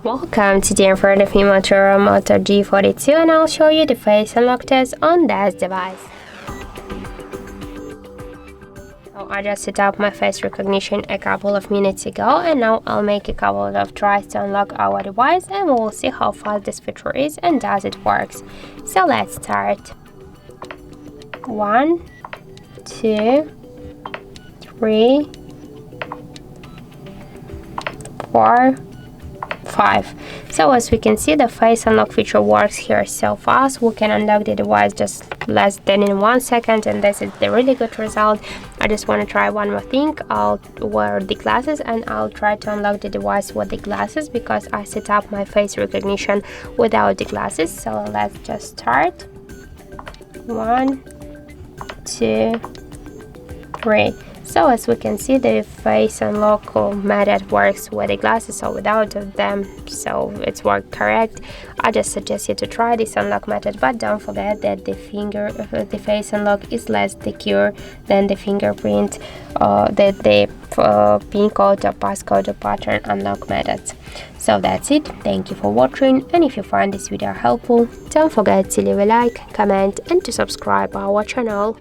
Welcome, today in front of me Motorola Moto G42 and I'll show you the face unlock test on this device. So I just set up my face recognition a couple of minutes ago and now I'll make a couple of tries to unlock our device and we'll see how fast this feature is and does it works. So let's start. 1, 2, 3, 4, 5. So as we can see, the face unlock feature works here so fast. We can unlock the device just less than in 1 second, and this is the really good result. I just want to try one more thing. I'll wear the glasses and I'll try to unlock the device with the glasses because I set up my face recognition without the glasses. So let's just start. 1, 2, 3. So as we can see, the face unlock method works with the glasses or without them, so it's worked correct. I just suggest you to try this unlock method, but don't forget that the face unlock is less secure than the fingerprint, the pin code or passcode or pattern unlock methods. So that's it. Thank you for watching, and if you find this video helpful, don't forget to leave a like, comment and to subscribe our channel.